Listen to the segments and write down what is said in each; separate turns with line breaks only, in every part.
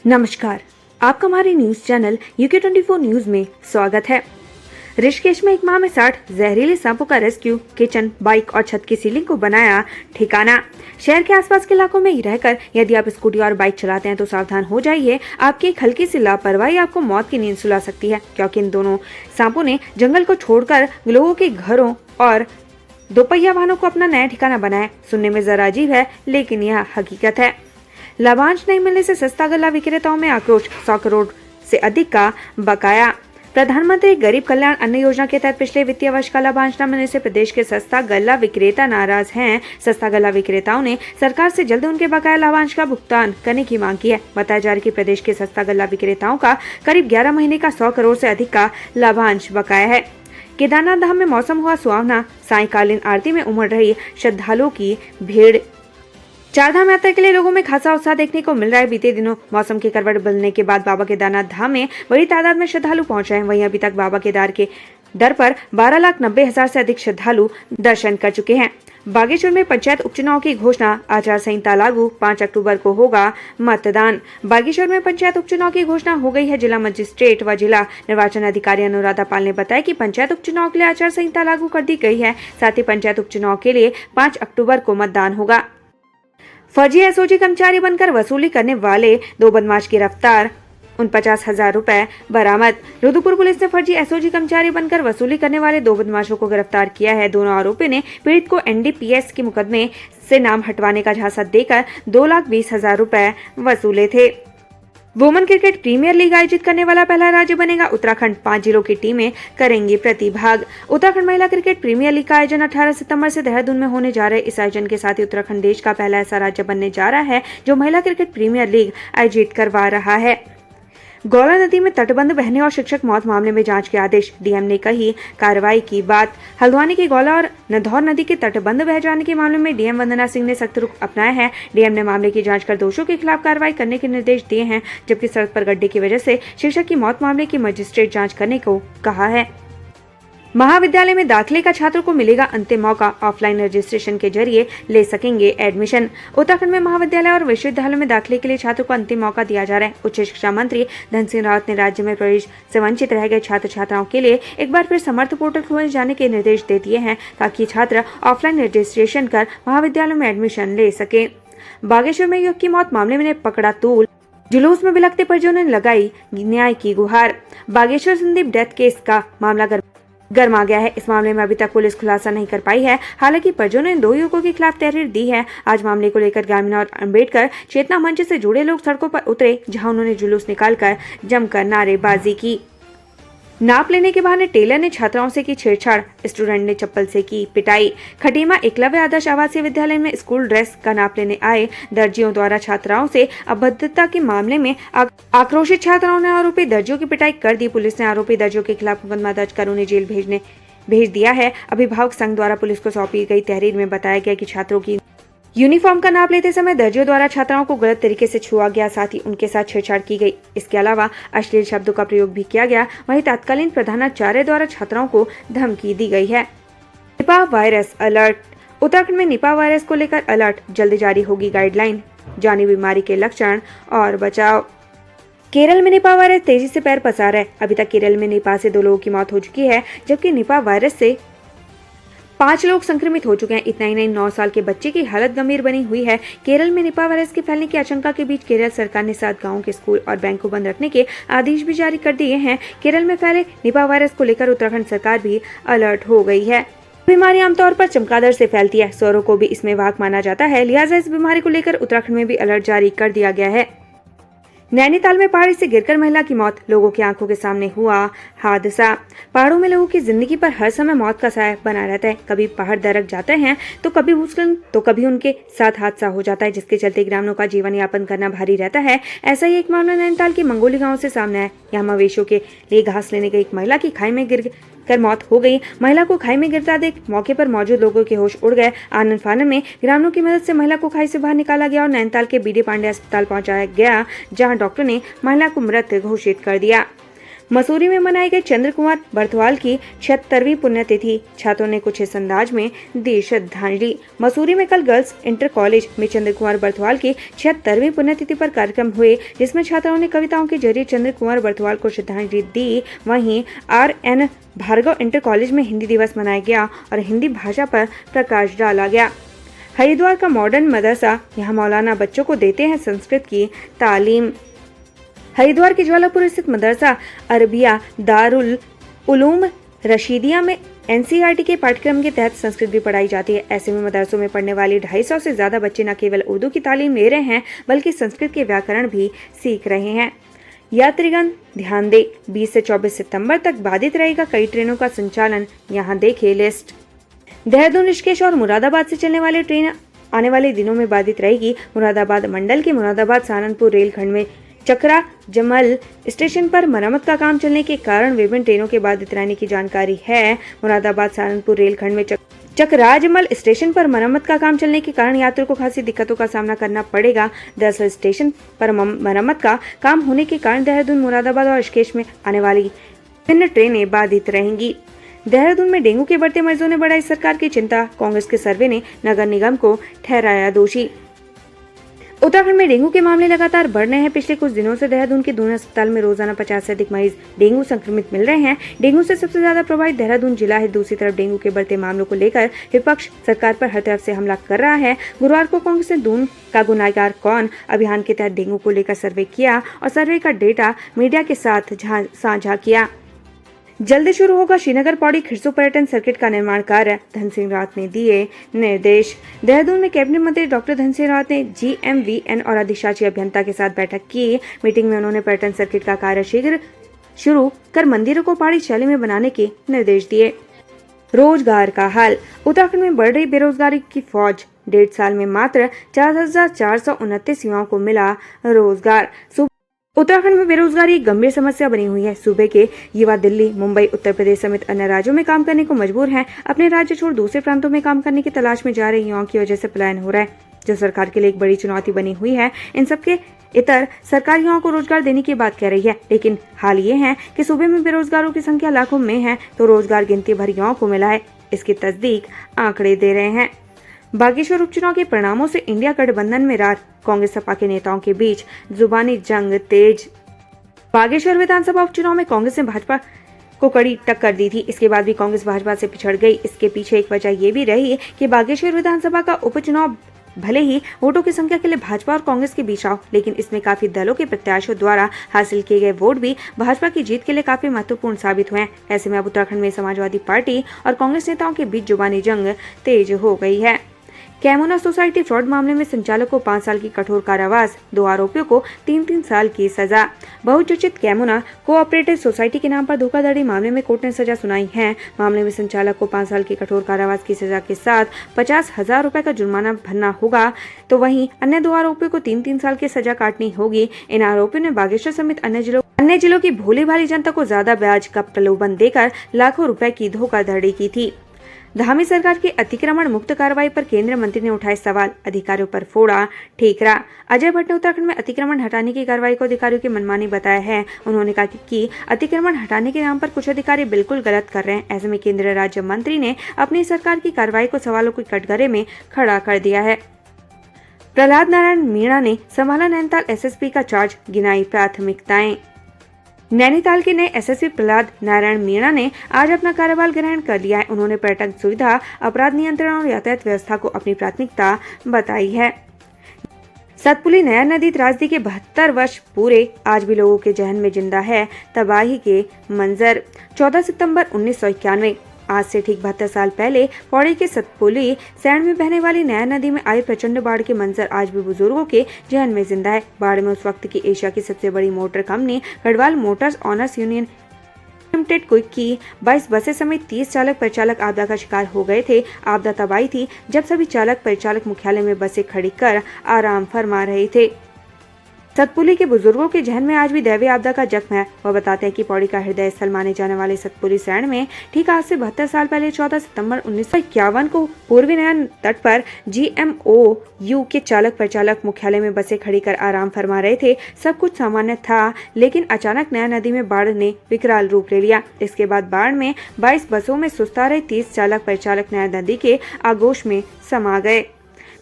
नमस्कार, आपका हमारे न्यूज चैनल UK24 न्यूज में स्वागत है। ऋषिकेश में एक माह में 60 जहरीले सांपों का रेस्क्यू, किचन, बाइक और छत की सीलिंग को बनाया ठिकाना। शहर के आसपास के इलाकों में ही रहकर यदि आप स्कूटी और बाइक चलाते हैं तो सावधान हो जाइए। आपकी एक हल्की सी लापरवाही आपको मौत की नींद सुला सकती है, क्योंकि इन दोनों सांपों ने जंगल को छोड़कर लोगों के घरों और दोपहिया वाहनों को अपना नया ठिकाना बनाया। सुनने में जरा अजीब है, लेकिन यह हकीकत है। लाभांश नहीं मिलने से सस्ता गल्ला विक्रेताओं में आक्रोश, 100 करोड़ से अधिक का बकाया। प्रधानमंत्री गरीब कल्याण अन्न योजना के तहत पिछले वित्तीय वर्ष का लाभांश न मिलने से प्रदेश के सस्ता गल्ला विक्रेता नाराज हैं। सस्ता गल्ला विक्रेताओं ने सरकार से जल्द उनके बकाया लाभांश का भुगतान करने की मांग की है। बताया जा रहा है कि प्रदेश के सस्ता गल्ला विक्रेताओं का करीब 11 महीने का 100 करोड़ से अधिक का लाभांश बकाया है। केदारनाथ धाम में मौसम हुआ सुहावना, सायंकालीन आरती में उमड़ रही श्रद्धालुओं की भीड़। चारधाम यात्रा के लिए लोगों में खासा उत्साह देखने को मिल रहा है। बीते दिनों मौसम की करवट बदलने के बाद बाबा केदारनाथ धाम में बड़ी तादाद में श्रद्धालु पहुंचे हैं। वहीं अभी तक बाबा केदार के दर पर 12,90,000 से अधिक श्रद्धालु दर्शन कर चुके हैं। बागेश्वर में पंचायत उपचुनाव की घोषणा, आचार संहिता लागू, 5 अक्टूबर को होगा मतदान। बागेश्वर में पंचायत उपचुनाव की घोषणा हो गई है। जिला मजिस्ट्रेट व जिला निर्वाचन अधिकारी अनुराधा पाल ने बताया कि पंचायत उपचुनाव के लिए आचार संहिता लागू कर दी गई है। साथ ही पंचायत उपचुनाव के लिए 5 अक्टूबर को मतदान होगा। फर्जी एसओजी कर्मचारी बनकर वसूली करने वाले 2 बदमाश गिरफ्तार, 49,000 रुपए बरामद। रुद्रपुर पुलिस ने फर्जी एसओजी कर्मचारी बनकर वसूली करने वाले 2 बदमाशों को गिरफ्तार किया है। दोनों आरोपी ने पीड़ित को NDPS के मुकदमे से नाम हटवाने का झांसा देकर 2,20,000 रुपए वसूले थे। वुमेन क्रिकेट प्रीमियर लीग आयोजित करने वाला पहला राज्य बनेगा उत्तराखंड। 5 जिलों की टीमें करेंगी प्रतिभाग। उत्तराखंड महिला क्रिकेट प्रीमियर लीग का आयोजन 18 सितंबर से देहरादून में होने जा रहा है। इस आयोजन के साथ ही उत्तराखंड देश का पहला ऐसा राज्य बनने जा रहा है जो महिला क्रिकेट प्रीमियर लीग आयोजित करवा रहा है। गौला नदी में तटबंध बहने और शिक्षक मौत मामले में जांच के आदेश, डीएम ने कही कार्रवाई की बात। हल्द्वानी की गौला और नधौर नदी के तटबंध बह जाने के मामले में डीएम वंदना सिंह ने सख्त रुख अपनाया है। डीएम ने मामले की जांच कर दोषियों के खिलाफ कार्रवाई करने के निर्देश दिए हैं, जबकि सड़क पर गड्ढे की वजह से शिक्षक की मौत मामले की मजिस्ट्रेट जाँच करने को कहा है। महाविद्यालय में दाखिले का छात्रों को मिलेगा अंतिम मौका, ऑफलाइन रजिस्ट्रेशन के जरिए ले सकेंगे एडमिशन। उत्तराखंड में महाविद्यालय और विश्वविद्यालयों में दाखिले के लिए छात्रों को अंतिम मौका दिया जा रहा है। उच्च शिक्षा मंत्री धन सिंह रावत ने राज्य में प्रवेश से वंचित रह गए छात्र छात्राओं के लिए एक बार फिर समर्थ पोर्टल खोले जाने के निर्देश दे दिए हैं, ताकि छात्र ऑफलाइन रजिस्ट्रेशन कर महाविद्यालयों में एडमिशन ले सके। बागेश्वर में युवक की मौत मामले में पकड़ा तूल, जुलूस में बिलखते परिजनों ने लगाई न्याय की गुहार। बागेश्वर संदीप डेथ केस का मामला गर्मा गया है। इस मामले में अभी तक पुलिस खुलासा नहीं कर पाई है। हालांकि परिजनों ने 2 युवकों के खिलाफ तहरीर दी है। आज मामले को लेकर ग्रामीण और अम्बेडकर चेतना मंच से जुड़े लोग सड़कों पर उतरे, जहां उन्होंने जुलूस निकालकर जमकर नारेबाजी की। नाप लेने के बहाने टेलर ने छात्राओं से की छेड़छाड़, स्टूडेंट ने चप्पल से की पिटाई। खटीमा एकलव्य आदर्श आवासीय विद्यालय में स्कूल ड्रेस का नाप लेने आए दर्जियों द्वारा छात्राओं से अभद्रता के मामले में आक्रोशित छात्राओं ने आरोपी दर्जियों की पिटाई कर दी। पुलिस ने आरोपी दर्जियों के खिलाफ मुकदमा दर्ज कर उन्हें जेल भेज दिया है। अभिभावक संघ द्वारा पुलिस को सौंपी गई तहरीर में बताया गया कि छात्रों की यूनिफॉर्म का नाप लेते समय दर्जियों द्वारा छात्राओं को गलत तरीके से छुआ गया, साथ ही उनके साथ छेड़छाड़ की गई। इसके अलावा अश्लील शब्दों का प्रयोग भी किया गया। वहीं तत्कालीन प्रधानाचार्य द्वारा छात्राओं को धमकी दी गई है। निपाह वायरस अलर्ट, उत्तराखंड में निपाह वायरस को लेकर अलर्ट, जल्द जारी होगी गाइडलाइन, जानी बीमारी के लक्षण और बचाव। केरल में निपाह वायरस तेजी से पैर पसार है। अभी तक केरल में निपाह से 2 लोगों की मौत हो चुकी है, जबकि निपाह वायरस से 5 लोग संक्रमित हो चुके हैं। इतना ही नहीं, 9 साल के बच्चे की हालत गंभीर बनी हुई है। केरल में निपाह वायरस के फैलने की आशंका के बीच केरल सरकार ने 7 गांवों के स्कूल और बैंक को बंद रखने के आदेश भी जारी कर दिए हैं। केरल में फैले निपाह वायरस को लेकर उत्तराखंड सरकार भी अलर्ट हो गई है। बीमारी आमतौर पर चमगादड़ से फैलती है, स्वरों को भी इसमें वाहक माना जाता है, लिहाजा इस बीमारी को लेकर उत्तराखंड में भी अलर्ट जारी कर दिया गया है। नैनीताल में पहाड़ी से गिरकर महिला की मौत, लोगों की आंखों के सामने हुआ हादसा। पहाड़ों में लोगों की जिंदगी पर हर समय मौत का साया बना रहता है। कभी पहाड़ दरक जाते हैं तो कभी भूस्खलन, तो कभी उनके साथ हादसा हो जाता है, जिसके चलते ग्रामीणों का जीवन यापन करना भारी रहता है। ऐसा ही एक मामला नैनीताल के मंगोली गांव से सामने आया। यहाँ मवेशियों के लिए घास लेने गई एक महिला की खाई में गिर कर मौत हो गई। महिला को खाई में गिरता देख मौके पर मौजूद लोगों के होश उड़ गए। आनंद फानन में ग्रामीणों की मदद से महिला को खाई से बाहर निकाला गया और नैनीताल के BD पांडे अस्पताल पहुंचाया गया, जहां डॉक्टर ने महिला को मृत घोषित कर दिया। मसूरी में मनाई गई चंद्र कुमार बर्थवाल की 76वीं पुण्यतिथि। छात्रों ने कुछ इस अंदाज में दी श्रद्धांजलि। मसूरी में कल गर्ल्स इंटर कॉलेज में चंद्र कुमार बर्थवाल की 76वीं पुण्यतिथि पर कार्यक्रम हुए, जिसमें छात्राओं ने कविताओं के जरिए चंद्र कुमार बर्थवाल को श्रद्धांजलि दी। वहीं RN भार्गव इंटर कॉलेज में हिंदी दिवस मनाया गया और हिंदी भाषा पर प्रकाश डाला गया। हरिद्वार का मॉडर्न मदरसा, यहाँ मौलाना बच्चों को देते हैं संस्कृत की तालीम। हरिद्वार के ज्वालापुर स्थित मदरसा अरबिया दारुल उलूम रशीदिया में NCERT के पाठ्यक्रम के तहत संस्कृत भी पढ़ाई जाती है। ऐसे में मदरसों में पढ़ने वाले 250 से ज्यादा बच्चे न केवल उर्दू की तालीम ले रहे हैं, बल्कि संस्कृत के व्याकरण भी सीख रहे हैं। यात्रीगण ध्यान दें, 20 से 24 सितंबर तक बाधित रहेगा कई ट्रेनों का संचालन। यहाँ देखें लिस्ट। देहरादून, ऋषिकेश और मुरादाबाद से चलने वाली ट्रेन आने वाले दिनों में बाधित रहेगी। मुरादाबाद मंडल के मुरादाबाद सहारनपुर रेलखंड में चकरा जमल स्टेशन पर मरम्मत का काम चलने के कारण विभिन्न ट्रेनों के बाधित रहने की जानकारी है। मुरादाबाद सहारनपुर रेलखंड में चकराजमल स्टेशन पर मरम्मत का काम चलने के कारण यात्रियों को खासी दिक्कतों का सामना करना पड़ेगा। दरअसल स्टेशन पर मरम्मत का काम होने के कारण देहरादून, मुरादाबाद और ऋषिकेश में आने वाली विभिन्न ट्रेनें बाधित रहेंगी। देहरादून में डेंगू के बढ़ते मरीजों ने बढ़ाई सरकार की चिंता। कांग्रेस के सर्वे ने नगर निगम को ठहराया दोषी। उत्तराखंड में डेंगू के मामले लगातार बढ़ रहे हैं। पिछले कुछ दिनों से देहरादून के दून अस्पताल में रोजाना 50 से अधिक मरीज डेंगू संक्रमित मिल रहे हैं। डेंगू से सबसे ज्यादा प्रभावित देहरादून जिला है। दूसरी तरफ डेंगू के बढ़ते मामलों को लेकर विपक्ष सरकार पर हर तरफ से हमला कर रहा है। गुरुवार को कांग्रेस ने दून का गुनाहगार कौन अभियान के तहत डेंगू को लेकर सर्वे किया और सर्वे का डेटा मीडिया के साथ साझा किया। जल्दी शुरू होगा श्रीनगर पौड़ी खिरसू पर्यटन सर्किट का निर्माण कार्य, धन सिंह रावत ने दिए निर्देश। देहरादून में कैबिनेट मंत्री डॉक्टर धन सिंह रावत ने GMVN और अधिशासी अभियंता के साथ बैठक की। मीटिंग में उन्होंने पर्यटन सर्किट का कार्य शीघ्र शुरू कर मंदिरों को पहाड़ी शैली में बनाने के निर्देश दिए। रोजगार का हाल। उत्तराखंड में बढ़ रही बेरोजगारी की फौज। 1.5 साल में मात्र 4,429 युवाओं को मिला रोजगार। उत्तराखंड में बेरोजगारी एक गंभीर समस्या बनी हुई है। सूबे के युवा दिल्ली, मुंबई, उत्तर प्रदेश समेत अन्य राज्यों में काम करने को मजबूर हैं। अपने राज्य छोड़ दूसरे प्रांतों में काम करने की तलाश में जा रहे युवाओं की वजह से पलायन हो रहा है, जो सरकार के लिए एक बड़ी चुनौती बनी हुई है। इन सबके इतर सरकार युवाओं को रोजगार देने की बात कह रही है, लेकिन हाल ये है कि सूबे में बेरोजगारों की संख्या लाखों में है, तो रोजगार गिनती भर युवाओं को मिला है। इसकी तस्दीक आंकड़े दे रहे हैं। बागेश्वर उपचुनाव के परिणामों से इंडिया गठबंधन में रार। कांग्रेस सपा के नेताओं के बीच जुबानी जंग तेज। बागेश्वर विधानसभा उपचुनाव में कांग्रेस ने भाजपा को कड़ी टक्कर दी थी। इसके बाद भी कांग्रेस भाजपा से पिछड़ गई। इसके पीछे एक वजह ये भी रही कि बागेश्वर विधानसभा का उपचुनाव भले ही वोटों की संख्या के लिए भाजपा और कांग्रेस के बीच रहा, लेकिन इसमें काफी दलों के प्रत्याशियों द्वारा हासिल किए गए वोट भी भाजपा की जीत के लिए काफी महत्वपूर्ण साबित हुए हैं। ऐसे में अब उत्तराखंड में समाजवादी पार्टी और कांग्रेस नेताओं के बीच जुबानी जंग तेज हो गई है। कैमोना सोसाइटी फ्रॉड मामले में संचालक को 5 साल की कठोर कारावास, 2 आरोपियों को 3-3 साल की सजा। बहुचर्चित कैमोना कोऑपरेटिव सोसाइटी के नाम पर धोखाधड़ी मामले में कोर्ट ने सजा सुनाई है। मामले में संचालक को 5 साल की कठोर कारावास की सजा के साथ 50,000 रुपए का जुर्माना भरना होगा, तो वहीं अन्य 2 आरोपियों को 3-3 साल की सजा काटनी होगी। इन आरोपियों ने बागेश्वर समेत अन्य जिलों की भोली भाली जनता को ज्यादा ब्याज का प्रलोभन देकर लाखों रुपए की धोखाधड़ी की थी। धामी सरकार की अतिक्रमण मुक्त कार्रवाई पर केंद्रीय मंत्री ने उठाए सवाल, अधिकारियों पर फोड़ा ठीकरा। अजय भट्ट ने उत्तराखंड में अतिक्रमण हटाने की कार्रवाई को अधिकारियों की मनमानी बताया है। उन्होंने कहा कि अतिक्रमण हटाने के नाम पर कुछ अधिकारी बिल्कुल गलत कर रहे हैं। ऐसे में केंद्रीय राज्य मंत्री ने अपनी सरकार की कार्रवाई को सवालों के कटघरे में खड़ा कर दिया है। प्रहलाद नारायण मीणा ने संभाला नैनीताल SSP का चार्ज, गिनाई प्राथमिकताएं। नैनीताल के नए SSP प्रहलाद नारायण मीणा ने आज अपना कार्यभार ग्रहण कर लिया है। उन्होंने पर्यटन सुविधा, अपराध नियंत्रण और यातायात व्यवस्था को अपनी प्राथमिकता बताई है। सतपुली नया नदी त्रासदी के 72 वर्ष पूरे, आज भी लोगों के जहन में जिंदा है तबाही के मंजर। 14 सितंबर 1991, आज से ठीक 72 साल पहले पौड़ी के सतपुली सैंड में बहने वाली नया नदी में आई प्रचंड बाढ़ के मंजर आज भी बुजुर्गों के जहन में जिंदा है। बाढ़ में उस वक्त की एशिया की सबसे बड़ी motor company Garhwal Motors honours union limited की 22 बसें समेत 30 चालक परिचालक आपदा का शिकार हो गए थे। आपदा तब आई थी जब सभी चालक परिचालक मुख्यालय में बसें खड़ी कर आराम फरमा रहे थे। सतपुली के बुजुर्गों के जहन में आज भी दैवीय आपदा का जख्म है। वह बताते हैं कि पौड़ी का हृदय स्थल माने जाने वाले सतपुली सैंड में ठीक आज से 72 साल पहले 14 सितंबर 1951 को पूर्वी नया तट पर GMOU के चालक परिचालक मुख्यालय में बसें खड़ी कर आराम फरमा रहे थे। सब कुछ सामान्य था, लेकिन अचानक नया नदी में बाढ़ ने विकराल रूप ले लिया। इसके बाद बाढ़ में 22 बसों में सुस्ता रहे 30 चालक परिचालक नया नदी के आगोश में समा गए।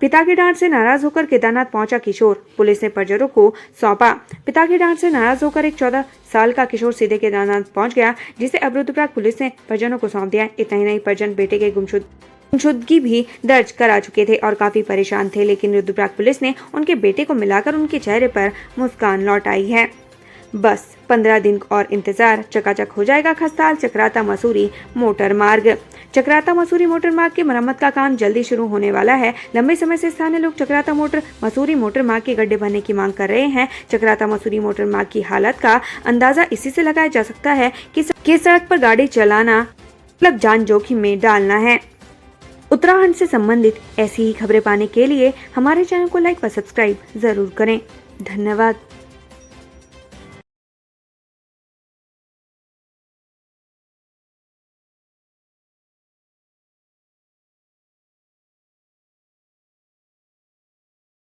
पिता की डांट से नाराज होकर केदारनाथ पहुंचा किशोर, पुलिस ने परिजनों को सौंपा। पिता की डांट से नाराज होकर एक 14 साल का किशोर सीधे केदारनाथ पहुंच गया, जिसे अब रुद्रप्रयाग पुलिस ने परिजनों को सौंप दिया। इतना ही नहीं, परिजन बेटे के गुमशुदगी भी दर्ज करा चुके थे और काफी परेशान थे, लेकिन रुद्रप्रयाग पुलिस ने उनके बेटे को मिलाकर उनके चेहरे पर मुस्कान लौट आई है। बस 15 दिन और इंतजार, चकाचक हो जाएगा खस्ताल चक्राता मसूरी मोटर मार्ग। चक्राता मसूरी मोटर मार्ग की मरम्मत का काम जल्दी शुरू होने वाला है। लंबे समय से स्थानीय लोग चक्राता मसूरी मोटर मार्ग के गड्ढे भरने की मांग कर रहे हैं। चक्राता मसूरी मोटर मार्ग की हालत का अंदाजा इसी से लगाया जा सकता है कि सड़क पर गाड़ी चलाना मतलब जान जोखिम में डालना है। उत्तराखंड से संबंधित ऐसी ही खबरें पाने के लिए हमारे चैनल को लाइक व सब्सक्राइब जरूर करें। धन्यवाद।